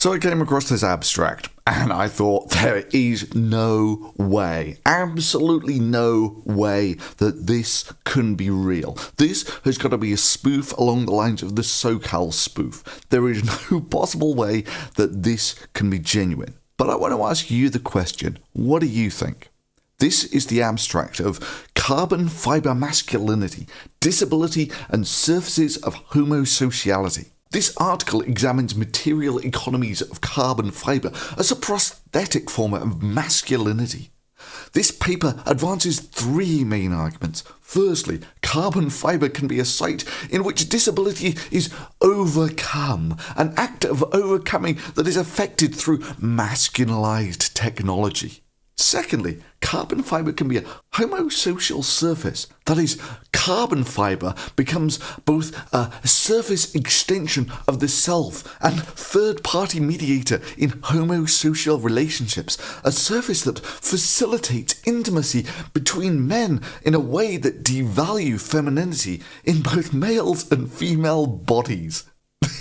So I came across this abstract, and I thought there is no way, absolutely no way that this couldn't be real. This has got to be a spoof along the lines of the SoCal spoof. There is no possible way that this can be genuine. But I want to ask you the question, what do you think? This is the abstract of carbon fiber masculinity, disability, and surfaces of homosociality. This article examines material economies of carbon fiber as a prosthetic form of masculinity. This paper advances three main arguments. Firstly, carbon fiber can be a site in which disability is overcome, an act of overcoming that is effected through masculinized technology. Secondly, carbon fiber can be a homosocial surface. That is, carbon fiber becomes both a surface extension of the self and third-party mediator in homosocial relationships, a surface that facilitates intimacy between men in a way that devalue femininity in both males and female bodies.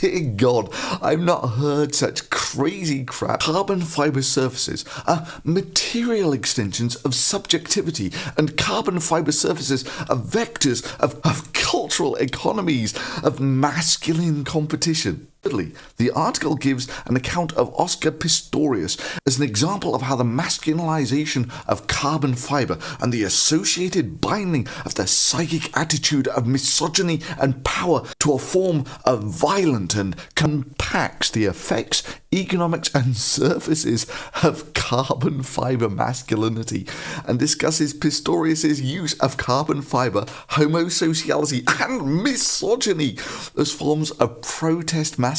Dear God, I've not heard such crazy crap. Carbon fiber surfaces are material extensions of subjectivity, and carbon fiber surfaces are vectors of cultural economies of masculine competition. Thirdly, the article gives an account of Oscar Pistorius as an example of how the masculinization of carbon fiber and the associated binding of the psychic attitude of misogyny and power to a form of violent and compacts the effects, economics and surfaces of carbon fiber masculinity, and discusses Pistorius' use of carbon fiber, homosociality and misogyny as forms of protest masculinity.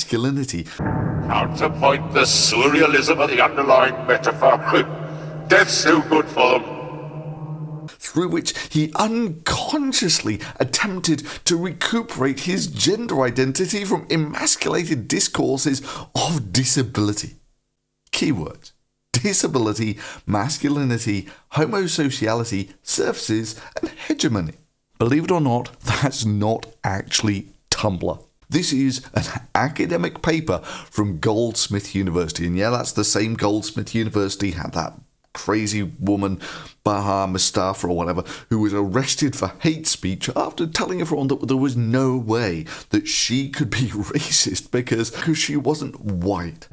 Counterpoint the surrealism of the underlying metaphor. Death's too good for them. Through which he unconsciously attempted to recuperate his gender identity from emasculated discourses of disability. Keywords: disability, masculinity, homosociality, surfaces, and hegemony. Believe it or not, that's not actually Tumblr. This is an academic paper from Goldsmiths University, and yeah, that's the same Goldsmiths University had that crazy woman, Baha Mustafa or whatever, who was arrested for hate speech after telling everyone that there was no way that she could be racist because she wasn't white.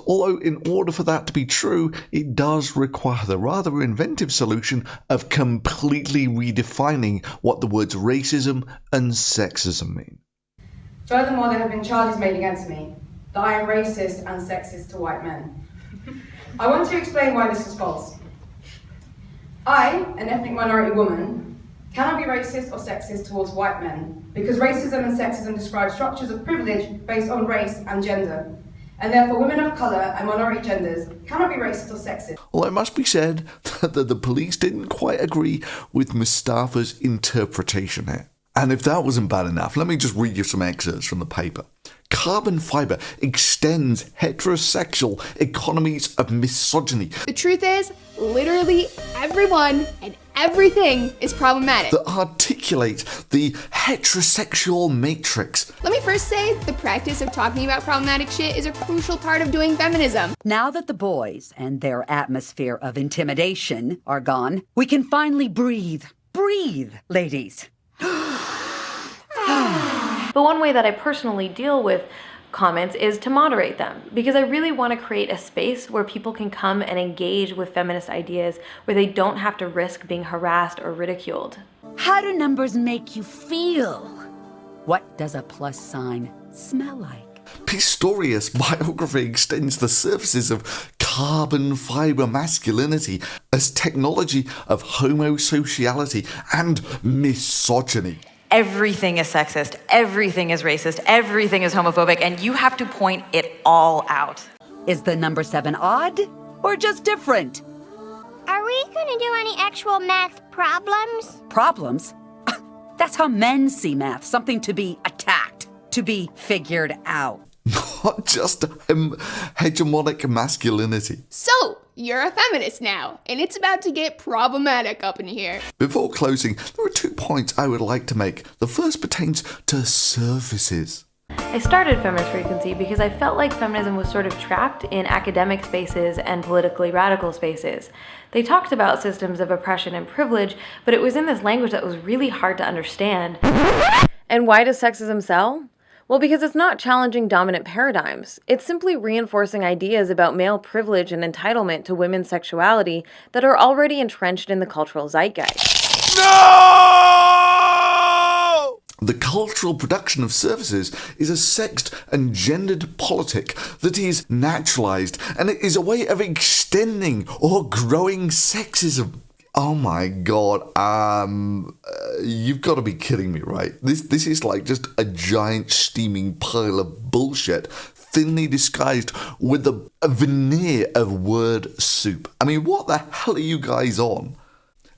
Although in order for that to be true, it does require the rather inventive solution of completely redefining what the words racism and sexism mean. Furthermore, there have been charges made against me that I am racist and sexist to white men. I want to explain why this is false. I, an ethnic minority woman, cannot be racist or sexist towards white men because racism and sexism describe structures of privilege based on race and gender, and therefore women of colour and minority genders cannot be racist or sexist. Well, it must be said that the police didn't quite agree with Mustafa's interpretation here. And if that wasn't bad enough, let me just read you some excerpts from the paper. Carbon fiber extends heterosexual economies of misogyny. The truth is, literally everyone and everything is problematic. That articulate the heterosexual matrix. Let me first say, the practice of talking about problematic shit is a crucial part of doing feminism. Now that the boys and their atmosphere of intimidation are gone, we can finally breathe. Breathe, ladies. But one way that I personally deal with comments is to moderate them, because I really want to create a space where people can come and engage with feminist ideas where they don't have to risk being harassed or ridiculed. How do numbers make you feel? What does a plus sign smell like? Pistorius' biography extends the surfaces of carbon fiber masculinity as technology of homosociality and misogyny. Everything is sexist, everything is racist, everything is homophobic, and you have to point it all out. Is the number 7 odd or just different? Are we going to do any actual math problems? Problems? That's how men see math, something to be attacked, to be figured out. Not just hegemonic masculinity. So, you're a feminist now, and it's about to get problematic up in here. Before closing, there are 2 points I would like to make. The first pertains to surfaces. I started Feminist Frequency because I felt like feminism was sort of trapped in academic spaces and politically radical spaces. They talked about systems of oppression and privilege, but it was in this language that was really hard to understand. And why does sexism sell? Well, because it's not challenging dominant paradigms. It's simply reinforcing ideas about male privilege and entitlement to women's sexuality that are already entrenched in the cultural zeitgeist. No! The cultural production of services is a sexed and gendered politic that is naturalized, and it is a way of extending or growing sexism. Oh my god, you've got to be kidding me, right? This is like just a giant steaming pile of bullshit, thinly disguised with a veneer of word soup. I mean, what the hell are you guys on?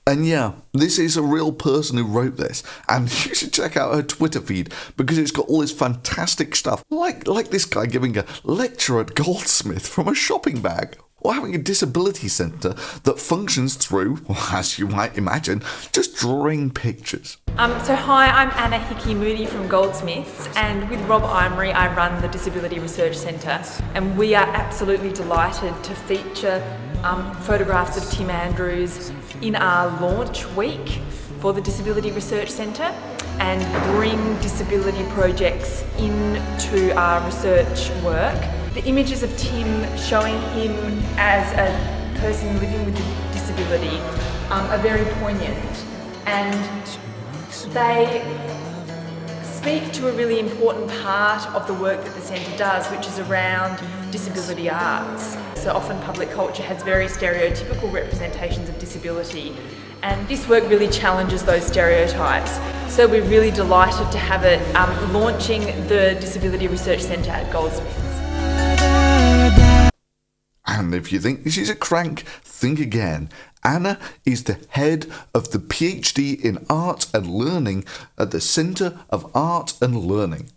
And yeah, this is a real person who wrote this, and you should check out her Twitter feed because it's got all this fantastic stuff, like this guy giving a lecture at Goldsmiths from a shopping bag, or having a disability centre that functions through, as you might imagine, just drawing pictures. So hi, I'm Anna Hickey-Moody from Goldsmiths, and with Rob Emery I run the Disability Research Centre, and we are absolutely delighted to feature photographs of Tim Andrews in our launch week for the Disability Research Centre and bring disability projects into our research work. The images of Tim showing him as a person living with a disability are very poignant, and they speak to a really important part of the work that the centre does, which is around disability arts. So often public culture has very stereotypical representations of disability, and this work really challenges those stereotypes. So we're really delighted to have it launching the Disability Research Centre at Goldsmiths. And if you think she's a crank, think again. Anna is the head of the PhD in Art and Learning at the Centre of Art and Learning,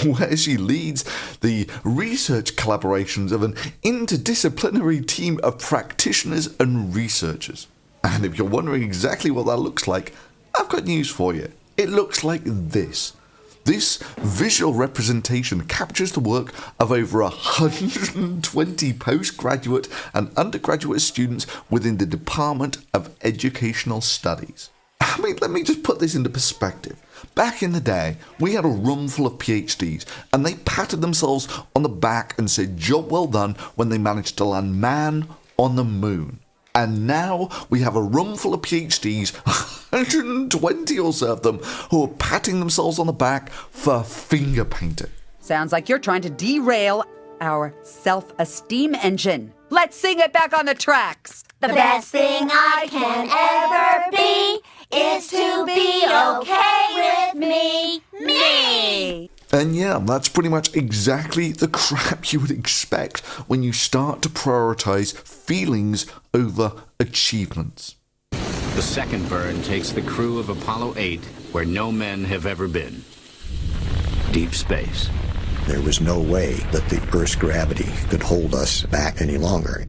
where she leads the research collaborations of an interdisciplinary team of practitioners and researchers. And if you're wondering exactly what that looks like, I've got news for you. It looks like this. This visual representation captures the work of over 120 postgraduate and undergraduate students within the Department of Educational Studies. I mean, let me just put this into perspective. Back in the day, we had a room full of PhDs, and they patted themselves on the back and said, "Job well done," when they managed to land man on the moon. And now we have a room full of PhDs, 120 or so of them, who are patting themselves on the back for finger painting. Sounds like you're trying to derail our self-esteem engine. Let's sing it back on the tracks. The best thing I can ever be is to be okay with me. Me! And yeah, that's pretty much exactly the crap you would expect when you start to prioritize feelings over achievements. The second burn takes the crew of Apollo 8 where no men have ever been. Deep space. There was no way that the Earth's gravity could hold us back any longer.